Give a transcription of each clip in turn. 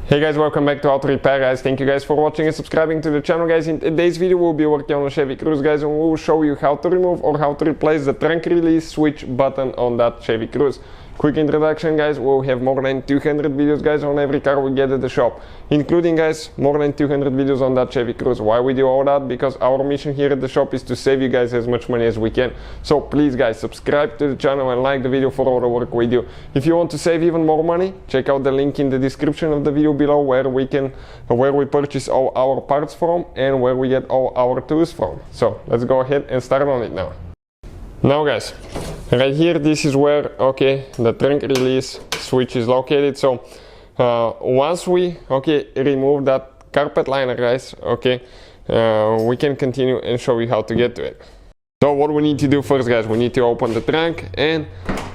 Hey guys, welcome back to Auto Repair guys. Thank you guys for watching and subscribing to the channel guys. In today's video we'll be working on a Chevy Cruze guys, and we'll show you how to remove or how to replace the trunk release switch button on that Chevy Cruze. Quick introduction guys, we'll have more than 200 videos guys on every car we get at the shop, including guys more than 200 videos on that Chevy Cruze. Why we do all that? Because our mission here at the shop is to save you guys as much money as we can. So please guys, subscribe to the channel and like the video for all the work we do. If you want to save even more money, check out the link in the description of the video below where we purchase all our parts from and where we get all our tools from. So let's go ahead and start on it now. Now guys, right here this is where the trunk release switch is located. So once we remove that carpet liner guys, we can continue and show you how to get to it. So what we need to do first guys, we need to open the trunk, and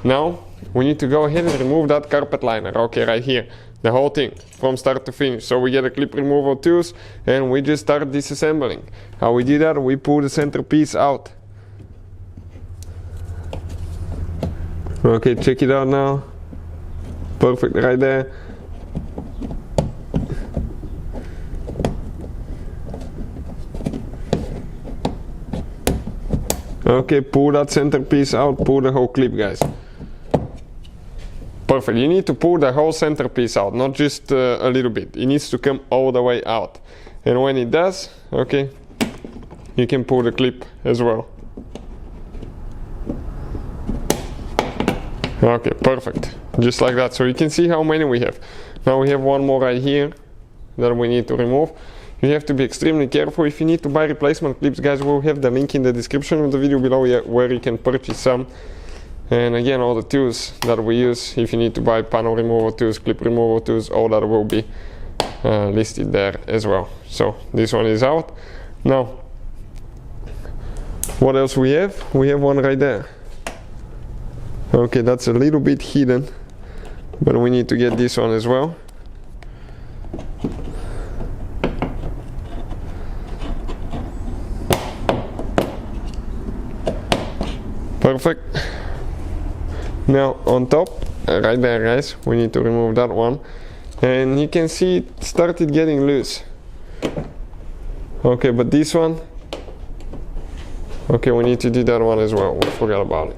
now we need to go ahead and remove that carpet liner, right here, the whole thing from start to finish. So we get a clip removal tools and we just start disassembling. How we do that? We pull the centerpiece out. Okay, check it out now. Perfect right there. Okay, pull that centerpiece out, pull the whole clip guys. Perfect, you need to pull the whole centerpiece out, not just a little bit. It needs to come all the way out. And when it does, you can pull the clip as well. Okay, perfect, just like that. So you can see how many we have. Now we have one more right here that we need to remove. You have to be extremely careful. If you need to buy replacement clips guys, we'll have the link in the description of the video below where you can purchase some. And again, all the tools that we use, if you need to buy panel removal tools, clip removal tools, all that will be listed there as well. So this one is out. Now what else we have? We have one right there. Okay, that's a little bit hidden, but we need to get this one as well. Perfect. Now on top, right there guys, we need to remove that one, and you can see it started getting loose. Okay, but this one, we need to do that one as well. We forgot about it.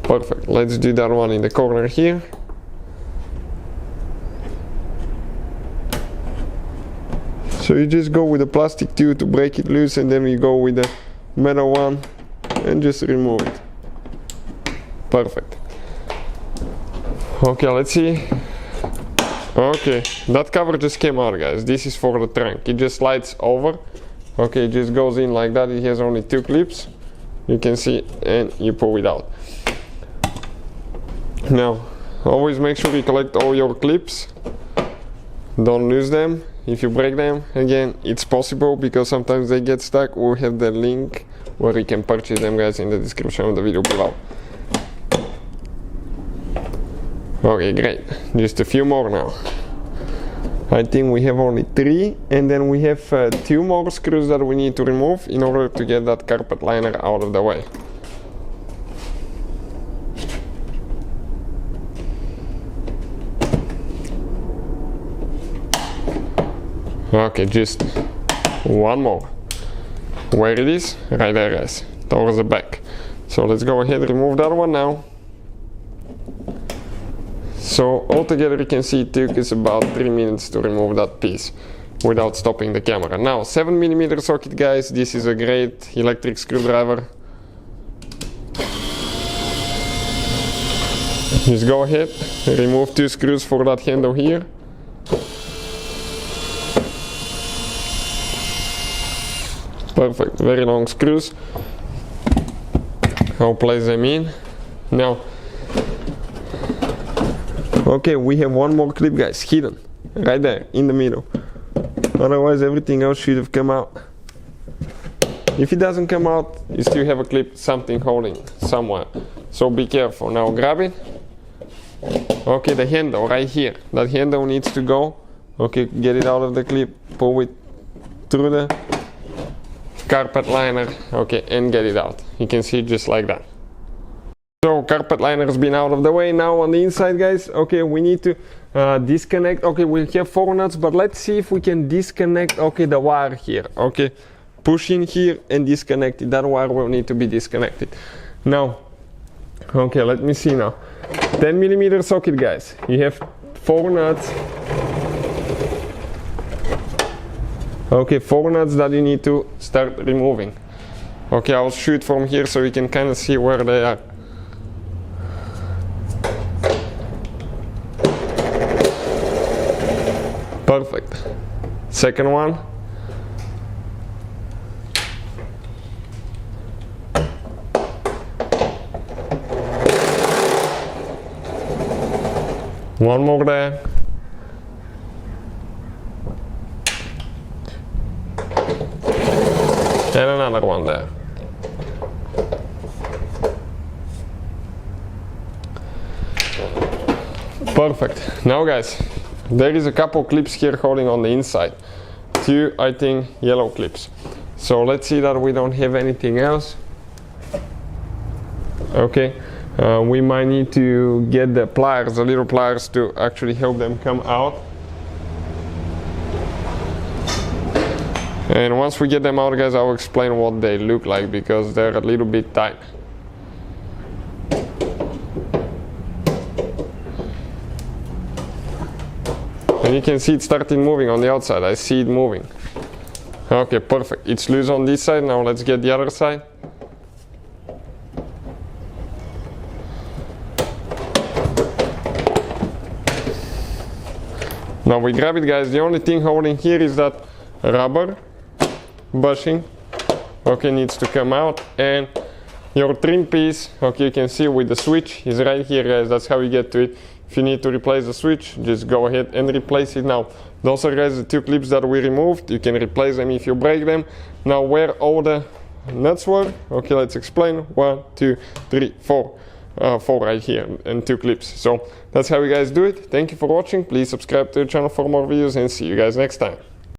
Perfect, let's do that one in the corner here. So you just go with the plastic tube to break it loose, and then you go with the metal one and just remove it. Perfect. Okay, let's see. Okay, that cover just came out guys. This is for the trunk. It just slides over. Okay, it just goes in like that. It has only 2 clips, you can see, and you pull it out. Now always make sure you collect all your clips, don't lose them. If you break them, again, it's possible because sometimes they get stuck. We'll have the link where you can purchase them guys in the description of the video below. Okay, great, just a few more now. I think we have only 3, and then we have 2 more screws that we need to remove in order to get that carpet liner out of the way. Okay, just one more. Where it is? Right there guys, towards the back. So let's go ahead and remove that one now. So altogether you can see it took us about 3 minutes to remove that piece without stopping the camera. Now 7mm socket guys, this is a great electric screwdriver. Just go ahead, remove 2 screws for that handle here. Perfect, very long screws. I'll place them in. Now, we have one more clip guys, hidden, right there, in the middle. Otherwise everything else should have come out. If it doesn't come out, you still have a clip, something holding somewhere. So be careful. Now grab it. Okay, the handle right here. That handle needs to go. Okay, get it out of the clip, pull it through the carpet liner, and get it out. You can see just like that. So carpet liner has been out of the way. Now on the inside, guys, okay, we need to disconnect. Okay, we have 4 nuts, but let's see if we can disconnect, okay, the wire here. Okay, push in here and disconnect it. That wire will need to be disconnected. Now, okay, let me see now. 10mm socket, guys. You have 4 nuts. Okay, 4 nuts that you need to start removing. Okay, I'll shoot from here so you can kind of see where they are. Perfect. Second one. One more there. And another one there. Perfect. Now, guys, there is a couple clips here holding on the inside. 2, I think, yellow clips. So let's see that we don't have anything else. Okay, we might need to get the pliers, the little pliers, to actually help them come out. And once we get them out, guys, I'll explain what they look like, because they're a little bit tight. And you can see it starting moving on the outside. I see it moving. Okay, perfect. It's loose on this side. Now let's get the other side. Now we grab it, guys. The only thing holding here is that rubber bushing. Okay, needs to come out. And your trim piece, okay, you can see with the switch is right here, guys. That's how you get to it. If you need to replace the switch, just go ahead and replace it now. Those are, guys, the 2 clips that we removed. You can replace them if you break them. Now where all the nuts were, okay, let's explain. 1, 2, 3, 4. 4 right here and 2 clips. So that's how you guys do it. Thank you for watching. Please subscribe to the channel for more videos and see you guys next time.